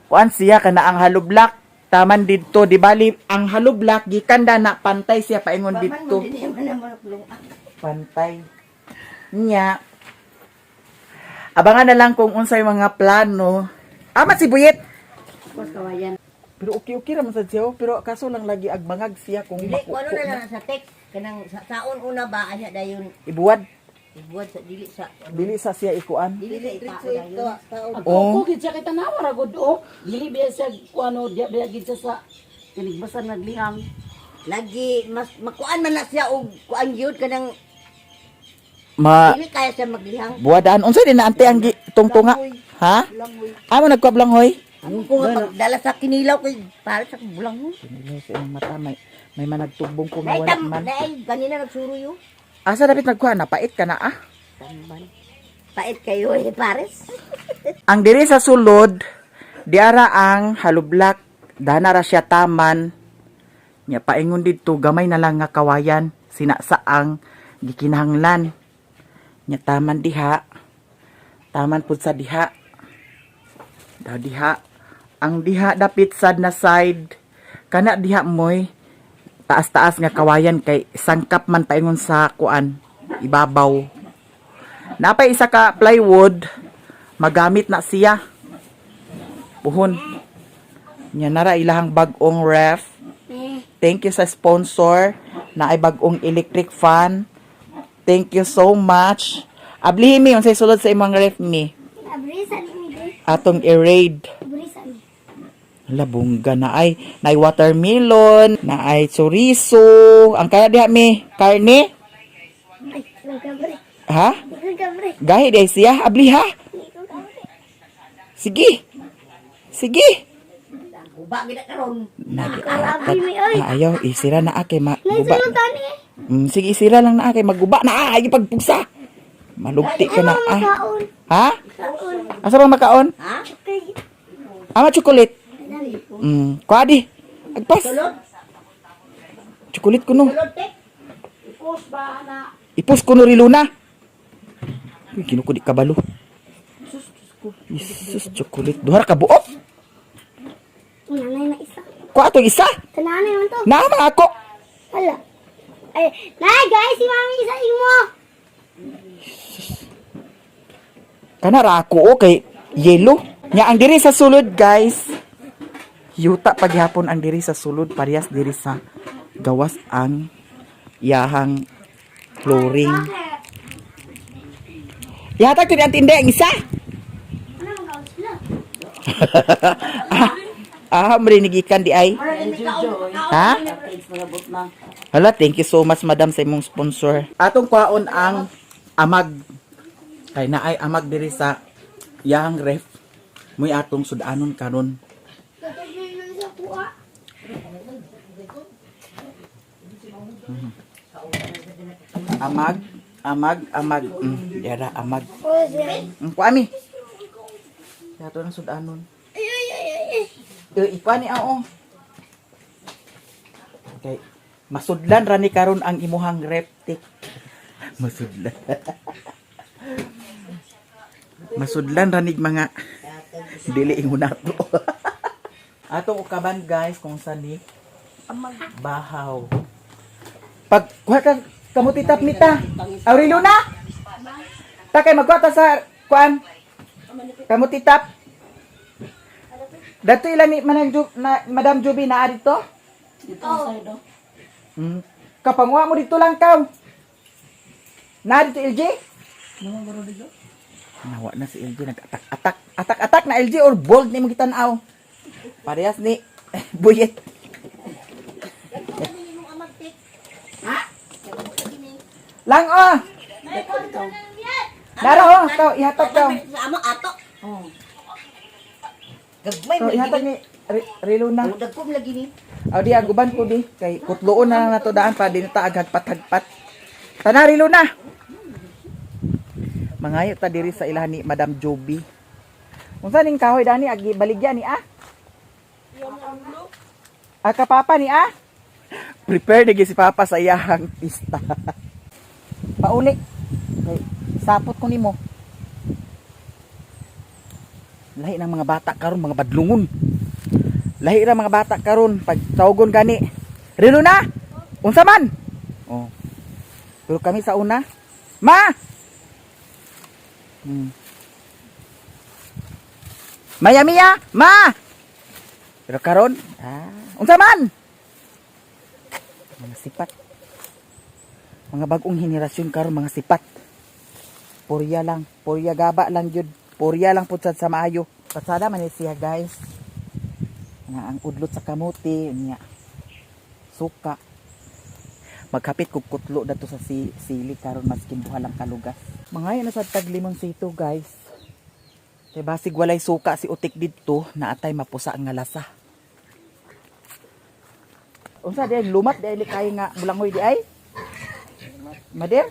Kuan siya kana ang haloblak. Taman didto di bali ang haloblak gikan na pantay siya paingon didto. Pantay. Nya. Abangan na lang kung unsay mga plano. Si Buyet. Kawayan. Pero okay ra man sad siya. Pero kaso lang lagi agbangag siya kung Dili ko ano makuko na na. lang sa text kanang saon una ba anya dayon Ibuwad. ibuad sa dili sa Dili sa siya ikuan. dili sa ito taon. Oh. Gid siya kita nawara gud o. Dili biya siya kuano diya gid siya sa kinigbasan naglihang. Lagi mas makuan man na siya og kuan gyud kanang dili kaya siya maglihang. Buwadaan. Unsay din na ante ang tungtunga? Ha? Amo nagkwablangoy? Ang ko nga pagdala sa kinilaw kay para sa bulang mo. Kinilaw sa iyong mata may managtubong kung Dai wala tam man. dai kanina nagsuro yo. Asa dapat nagkuha na pait ka na ah? Tamban. Pait kayo eh, pares. Ang diri sa sulod, diara ang halublak, dana ra siya taman. Nya paingon didto gamay na lang nga kawayan, sinasaang gikinahanglan. Nya taman diha. Taman pud sa diha. Daw diha. Ang diha dapit sad na side. Kana diha moy taas-taas nga kawayan kay sangkap man paingon sa kuan, ibabaw. Napay isa ka plywood, magamit na siya. Puhon. Nya nara ilahang bag-ong ref. Thank you sa sponsor na ay bag-ong electric fan. Thank you so much. Ablihin mi unsay sulod sa imong ref mi. Abrisan ni Dre. Atong i-raid. Abrisan ni. Labungga na ay watermelon, na ay chorizo. Ang kaya diha mi, karne? Ay, nagkabre. Ha? Nagkabre. Gahi day siya, abli ha. Nagkabre. Sige. Sige. Guba gina karon. Nagkabre mi oy. Ayaw, isira na ake maguba. Nagsulutan ni. Sige, isira lang na ake maguba na ay pagpugsa. Malugti ka na ay. Kaon. Ha? Kaon. Asa ba makaon? Ha? Okay. Ama chocolate. Kuadi. Agpas. Chocolate kuno. Ipos ba na? Ipos kuno riluna. Uy, kinuko di kabalo. Jesus, chocolate. Duhar ka buok. Nanay na isa. Ko ato isa. Tananay man to. Naman ako. Hala. Ay, nay guys, si mami isa imo. Kana ra ako kay yellow. Nya ang diri sa sulod, guys. Yuta paghapon ang diri sa sulod, parehas diri sa gawas ang yahang flooring. Yata ko ang tindi ang isa. Ano ang gawas sila? Marinig ikan di ay. Ha? Nagabot na. Hala, thank you so much, madam, sa imong sponsor. Atong kwaon ang amag. Kay na ay amag diri sa yahang ref. Muy atong sudanon karon. Tatagay sa kuha. Amag. Dera amag. Oh, sige. Kuami. Yato ng sudanon. Ay, ay, ay, ay. Ipani ao. Okay. Masudlan ra ni karon ang imuhang reptik. Masudlan. Masudlan ra ni mga dili ingon nato. Atong ukaban guys kung saan ni bahaw. Pag kuha ka kamutitap nita. Aurelio na. Ta kay magkuha ta sa kuan. Kamutitap. Dato ilan ni Madam Juby na dito? Dito sa side oh. Kapanguha mo dito lang kaw. Na dito LG? Nawa na si LG nag-atak na LG or bold ni mo gitanaw. Parehas ni Buyet. Lang oh. Daro oh, kaw ihatag kaw. Amo ato. Oh. Gagmay So ihatag ni Relo na. Dagkom lagi ni. Aw di aguban ko di kay kutloon na lang nato daan pa din ta agagpat-hagpat. Tana Relo na. Mangayo ta diri sa ilahan ni Madam Joby. Unsa ning kahoy dani agi baligya ni kapapa ni Prepare na si papa sa iyahang pista. Pauli. Kay sapot ko nimo. Lahi ng mga bata karon mga badlungon. Lahi ra mga bata karon pag tawgon gani. Relo na. Unsa man? Oh. Pero kami sa una. Ma. Maya Mia, ma. Pero karon, unsa man? Mga sipat. Mga bagong henerasyon karon mga sipat. Purya lang, purya gaba lang jud. Purya lang pud sa maayo. Pasada man ni siya, guys. Nga ang udlot sa kamote niya. Suka. Magkapit kog kutlo dato sa sili karon maski buha lang kalugas. Mangayo na sa taglimon sito, guys. Kay basig walay suka si utik didto naatay mapusa nga lasa. Unsa di lumat di ay kay nga bulangoy di ay? Mader?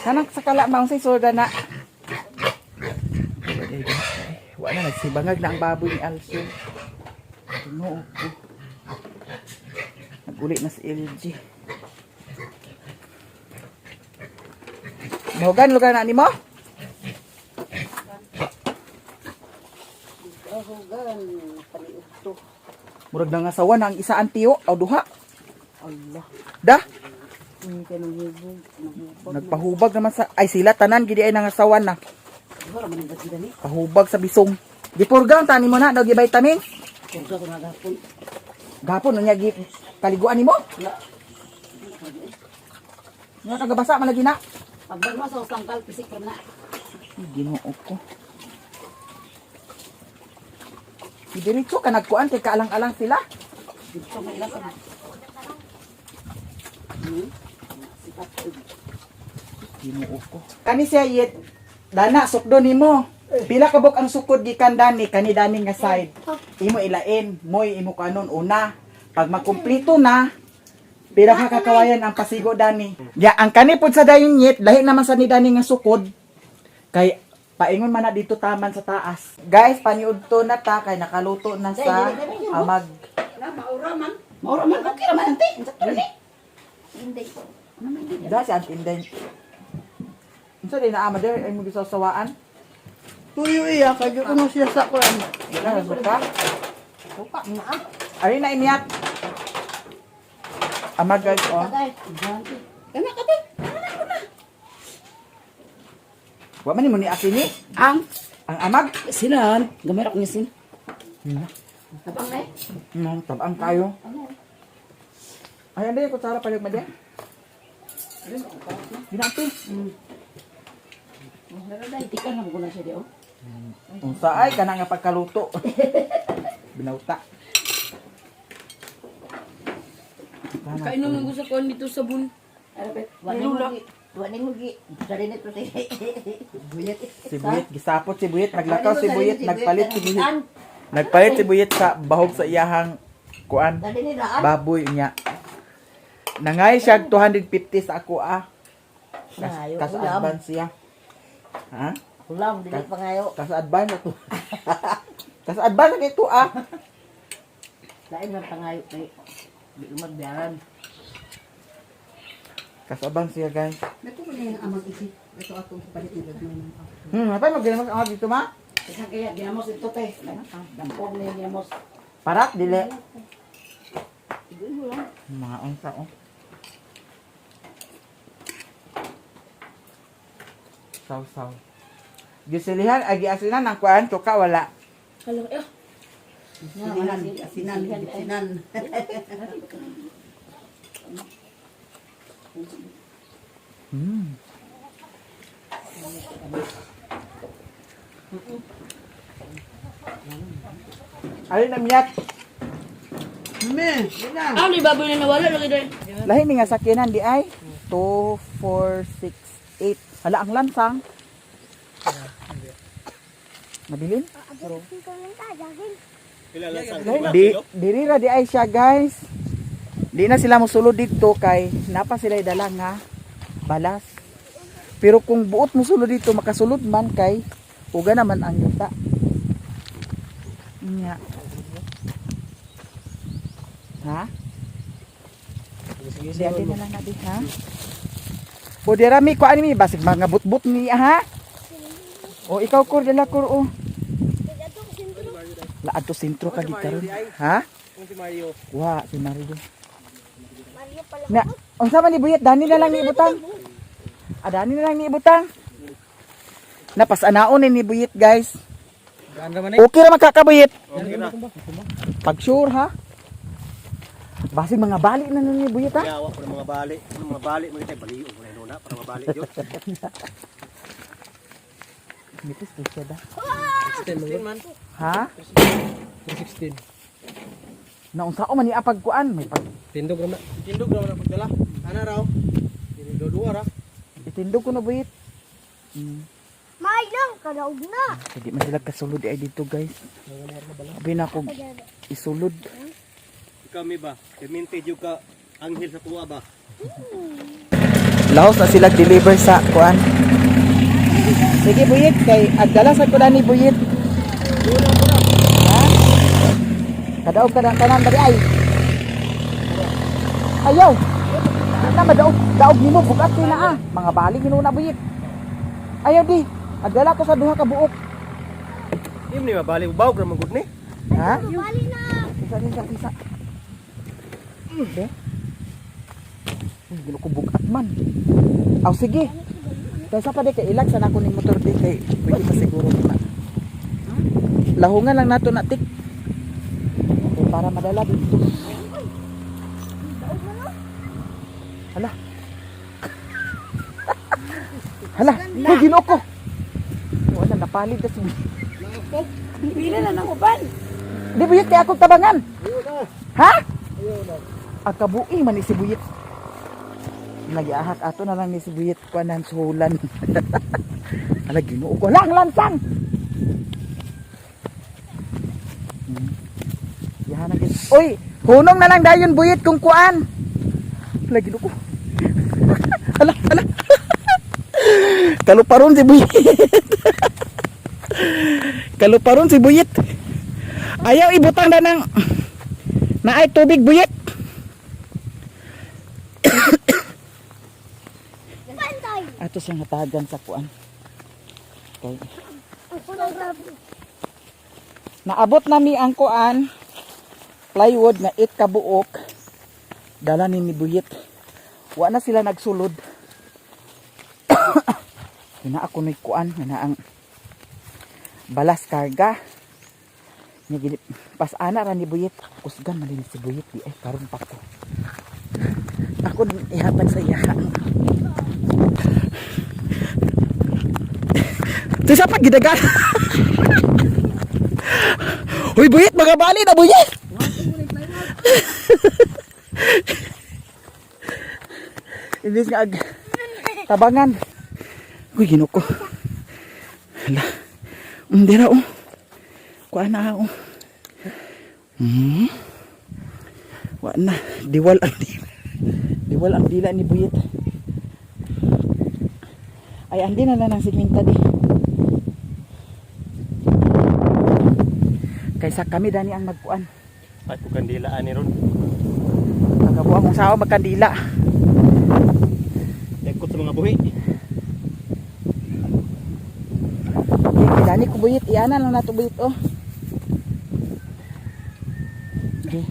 Kanang sakala maunsay sorda na. nagsibangag na ang baboy ni Alcyon. Tungo ko. Nag-uli na si LG. Mahugan lugar na ni mo? Ahugan, paliit to. Murag na nga sawa na ang isa antiyo o duha. Allah, Da, hindi ka nang hubog. nagpahubag naman sa ay sila tanan gidi ay nangasawan na. Wala man ang gani. Pahubag sa bisong. Gipurgang tani mo na daw gi vitamin. Kung sa kuna gapon. Gapon unya gi kaliguan nimo? Wala. Nga kagabasa man lagi na. Pagban mo sa sangkal, pisik ka na. Ginoo ko. Diretso ka nagkuan kay kaalang-alang sila. Dito may ilang ka na. Sikat ko. Ginoo ko. Kani siya yet dana sukdo nimo. Pila ka buk ang sukod gikan dani kani dani nga side. Imo ilain, moy imo kanon una. Pag makumpleto na, pila ka kakawayan ang pasigo dani. Ya ang kani pud sa dayon yet lahi naman sa ni dani nga sukod. Kay paingon man na dito taman sa taas. Guys, paniudto na ta kay nakaluto na sa amag. Maura man. Maura man. Okay naman, ante. Sakto ni. Hindi. Da si antinday. Unsa din na ama der ay mo gisawsawaan? Tuyo iya, kaya ano siya sa kuran. Wala na suka. Upa, na. Ari na imiyat. Amag guys oh. Kana ka ba? Wa man mo ni asini Ang ang amag. sinan, gamay ra ko ni sin. Tapang na. Tabang kayo. Ay ande ko tsara palig made. Ginati. Itikan lang ko na siya di oh. Unsa ay kana nga pagkaluto. Binauta. Kainom ng gusto ko dito sa bun. Wani mo gi. Dari nito si. Buyat. Si Buyet gisapot si Buyet naglakaw si Buyet nagpalit si Buyet. Nagpalit si Buyet sa bahog sa iyahang kuan. Dari ni daan. Baboy niya. Nangay siya 250 sa ako ah. Nangayo, Kas ulam. advance siya. Ha? Ulam dili pa ngayo. Kas advance na to. Kas advance na ito ah. Lain man pangayo kay di magdaran. Kas advance siya guys. Nato man yung amang isip. Ito atong palit ni gagawin. Apa magdala ang dito ma? Kasi kaya ginamos ito te. Dampog na ginamos. Parat dili. Mga unsa oh. Saw. Gisilihan agi asinan ang kuan tuka wala. Sinan. Alin na miyat. Ah, di baboy na nawala lagi dai. Lahi ni nga sakinan di ay 2 4 6 8. Hala ang lansang. Mabilin? Diri ra di ay siya guys. Di na sila mosulod dito kay napa sila dala nga balas. Pero kung buot mosulod dito makasulod man kay uga naman ang yuta. Nya. Ha? Di atin na lang natin ha. O di rami ko ani mi basig mga butbut ni ha. O ikaw kur dala kur o. La adto sentro ka di karon. Ha? Si Mario. Wa si Mario. Na, unsa man ni buyet dani na lang ni ibutang. Dani na lang ni ibutang. Napasanaon ni buyet guys. Okay ra makakabuyet. Pag sure ha. Basi mga bali na ni buyet ha. Yawa ko ng mga bali. Mga bali mo tay baliw mo na para mabali jud. Nipis siya da. 16 man. Ha? 16. Naunsa man ni apag kuan may pag Tindog na na pagdala. Ana raw. Dili duwa ra. itindog ko na buyet. May lang, kadaog na. Hindi man sila kasulod ay dito guys. Sabi na ako isulod. Kami ba? Kemente jud ka anghel sa tuwa ba? Laos na sila deliver sa kuan. Sige buyet kay agdala sa ko ni buyet. Ha? Kadaog ka ng tanan dali ay. Ayaw. Di na madaog. Daog nimo bugat ni na ah. Mga bali ginuna buyit. Ayaw di. Agdala ko sa duha ka buok. Di mo ni mabalik ubaw gra magud ni. Ha? Bali na. Pisa. Okay. Gino ko bugat man. Aw sige. Kaysa pa di kay ilag sana ko ning motor di kay pwede pa siguro na. Lahungan lang nato na tik. Okay, para madala dito. Hala. Hala, ay Ginoo ko. Wala napalit na si Pila na nang uban. Di buyit kay akong tabangan. Ha? Ang kabuing man ni si buyit. Nagiahak ato na lang ni si buyit kuanan suhulan. Ala Ginoo ko lang lansang. Yahan na gid. Oy, hunong na lang dayon buyit kung kuan. Ala Ginoo ko. Ala. Kaluparon si buyit. Kaluparon si buyit. Ayaw ibutang na ng naay tubig buyit. Pantay. Ato siyang hatagan sa kuan. Okay. Naabot nami ang kuan plywood na 8 ka buok. Dala ni buyit. Wa na sila nagsulod. Hina ako noy kuan na ang balas karga. Nya gid pas ana ra ni buyit. Kusgan man din si buyit di ay karon pa ko. Ako din ihatag sa iya. Sa pa gidagan. Hoy buyit, mga bali na buyit. Inis nga tabangan. Uy, Ginoo ko. Hala. Dira oh. Kuan na oh. Wa na, diwal ang dila. Diwal ang dila ni buyit. Ay andi na lang ng siminta di. Kaysa kami dani ang magkuan. Ay ko kandilaan ni ron. Magabuang kong sawa magkandila. Lekot sa mga buhi. Okay, dani ko buyit. Iyanan lang nato buyit oh. Okay.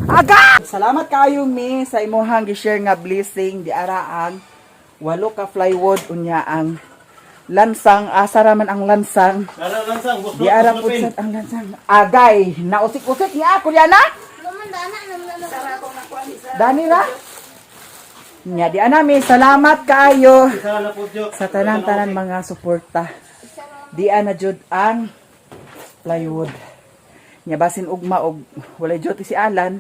Aga! Salamat kayo mi sa imuhang gi-share nga blessing di araang 8 ka plywood unya ang lansang asa raman ang lansang Lansang, di ara putsat ang lansang agay nausik-usik niya kuryana Naman dana naman. dani ra nya di anami salamat kayo Sana po jo. sa tanan-tanan mga suporta di ana jud ang plywood nya basin ugma og walay jud si Alan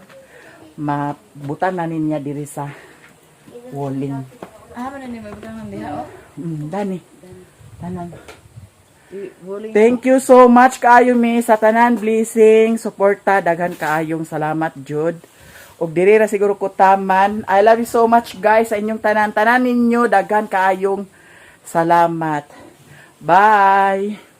mabutan na niya diri sa walling. Ah, man ni mabutang ng diha oh. Dani. Tanan. Huling Thank you so much kaayo mi sa tanan blessing, suporta, daghan kaayong salamat jud. Og diri ra siguro ko taman. I love you so much guys sa inyong tanan ninyo, daghan kaayong salamat. Bye.